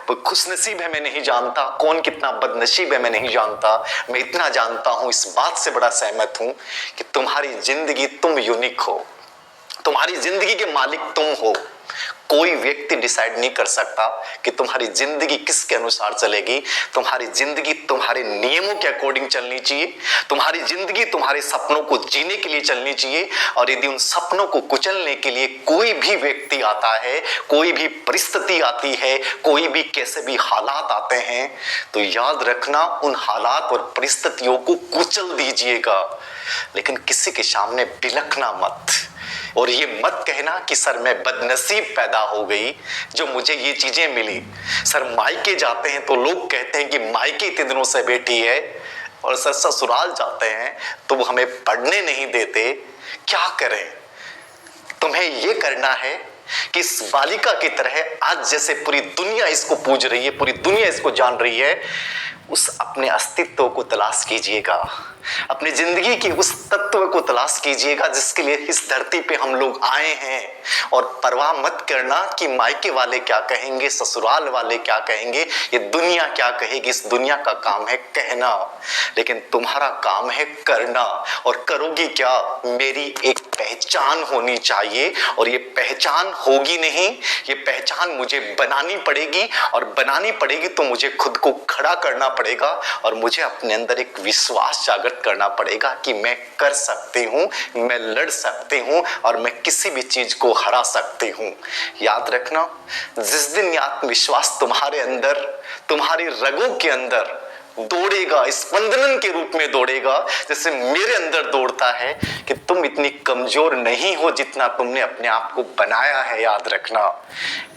वो खुशनसीब है मैं नहीं जानता, कौन कितना बदनसीब है मैं नहीं जानता। मैं इतना जानता हूं, इस बात से बड़ा सहमत हूं कि तुम्हारी जिंदगी तुम यूनिक हो, तुम्हारी जिंदगी के मालिक तुम हो। कोई व्यक्ति डिसाइड नहीं कर सकता कि तुम्हारी जिंदगी किसके अनुसार चलेगी। तुम्हारी जिंदगी तुम्हारे नियमों के अकॉर्डिंग चलनी चाहिए। तुम्हारी जिंदगी तुम्हारे सपनों को जीने के लिए चलनी चाहिए। और यदि उन सपनों को कुचलने के लिए कोई भी व्यक्ति आता है, कोई भी परिस्थिति आती है, कोई भी कैसे भी हालात आते हैं, तो याद रखना उन हालात और परिस्थितियों को कुचल दीजिएगा, लेकिन किसी के सामने बिलखना मत। और ये मत कहना कि सर मैं बदनसीब पैदा हो गई जो मुझे ये चीजें मिली। सर मायके जाते हैं तो लोग कहते हैं कि मायके इतने दिनों से बैठी है, और सर ससुराल जाते हैं तो वो हमें पढ़ने नहीं देते। क्या करें? तुम्हें ये करना है कि इस बालिका की तरह आज जैसे पूरी दुनिया इसको पूज रही है, पूरी दुनिया इसको जान रही है, उस अपने अस्तित्व को तलाश कीजिएगा, अपनी जिंदगी की उस तत्व को तलाश कीजिएगा जिसके लिए इस धरती पे हम लोग आए हैं। और परवाह मत करना कि मायके वाले क्या कहेंगे, ससुराल वाले क्या कहेंगे, ये दुनिया क्या कहेगी। इस दुनिया का काम है कहना, लेकिन तुम्हारा काम है करना। और करोगी क्या? मेरी एक पहचान होनी चाहिए, और ये पहचान होगी नहीं, ये पहचान मुझे बनानी पड़ेगी। और बनानी पड़ेगी तो मुझे खुद को खड़ा करना पड़ेगा, और मुझे अपने अंदर एक विश्वास जागृत करना पड़ेगा कि मैं कर सकती हूं, मैं लड़ सकती हूं, और मैं किसी भी चीज को हरा सकती हूं। याद रखना, जिस दिन ये आत्मविश्वास तुम्हारे अंदर, तुम्हारी रगों के अंदर दौड़ेगा, स्पंदन के रूप में दौड़ेगा, जैसे मेरे अंदर दौड़ता है कि तुम इतनी कमजोर नहीं हो जितना तुमने अपने आप को बनाया है। याद रखना,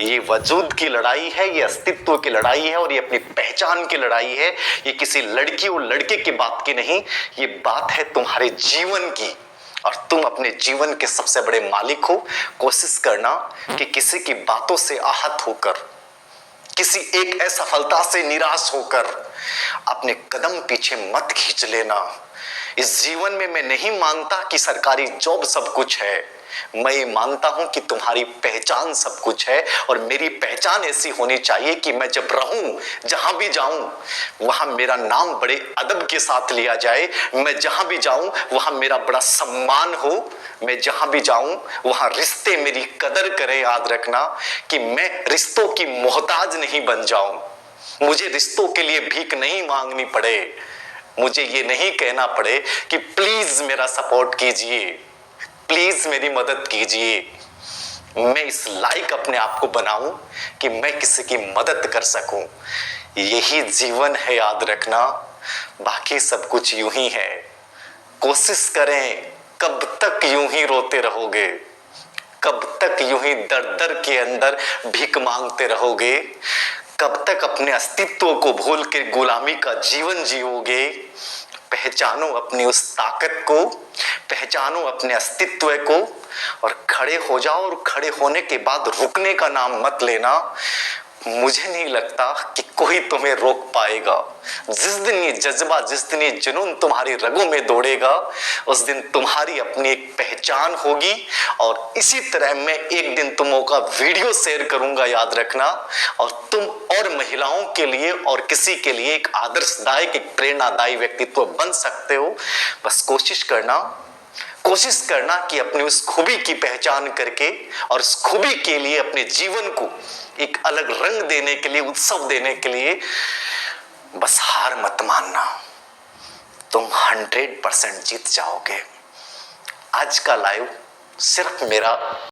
ये वजूद की लड़ाई है, ये अस्तित्व की लड़ाई है, और ये अपनी पहचान की लड़ाई है। ये किसी लड़की और लड़के की बात की नहीं, ये बात है तुम्हारे जीवन की, और तुम अपने जीवन के सबसे बड़े मालिक हो। कोशिश करना कि किसी की बातों से आहत होकर, किसी एक असफलता से निराश होकर अपने कदम पीछे मत खींच लेना। इस जीवन में मैं नहीं मानता कि सरकारी जॉब सब कुछ है, मैं ये मानता हूं कि तुम्हारी पहचान सब कुछ है। और मेरी पहचान ऐसी होनी चाहिए कि मैं जब रहूं, जहां भी जाऊं, वहां मेरा नाम बड़े अदब के साथ लिया जाए। मैं जहां भी जाऊं वहां मेरा बड़ा सम्मान हो। मैं जहां भी जाऊं वहां रिश्ते मेरी कदर करें। याद रखना कि मैं रिश्तों की मोहताज नहीं बन जाऊं, मुझे रिश्तों के लिए भीख नहीं मांगनी पड़े, मुझे ये नहीं कहना पड़े कि प्लीज मेरा सपोर्ट कीजिए, प्लीज मेरी मदद कीजिए। मैं इस लायक अपने आप को बनाऊं कि मैं किसी की मदद कर सकूं। यही जीवन है, याद रखना, बाकी सब कुछ यूं ही है। कोशिश करें, कब तक यूं ही रोते रहोगे, कब तक यूं ही दर दर के अंदर भीख मांगते रहोगे, कब तक अपने अस्तित्व को भूल के गुलामी का जीवन जियोगे। पहचानो अपनी उस ताकत को, पहचानो अपने अस्तित्व को, और खड़े हो जाओ। और खड़े होने के बाद रुकने का नाम मत लेना। मुझे नहीं लगता कि कोई तुम्हें रोक पाएगा। जिस दिन ये जज्बा, जिस दिन ये जुनून तुम्हारी रगों में दौड़ेगा, उस दिन तुम्हारी अपनी एक पहचान होगी। और इसी तरह मैं एक दिन तुमों का वीडियो शेयर करूंगा, याद रखना, और तुम और महिलाओं के लिए और किसी के लिए एक आदर्शदायक, एक प्रेरणादायी व्यक्तित्व बन सकते हो। बस कोशिश करना, कोशिश करना कि अपनी उस खूबी की पहचान करके और उस खूबी के लिए अपने जीवन को एक अलग रंग देने के लिए, उत्सव देने के लिए बस हार मत मानना। तुम 100% जीत जाओगे। आज का लाइव सिर्फ मेरा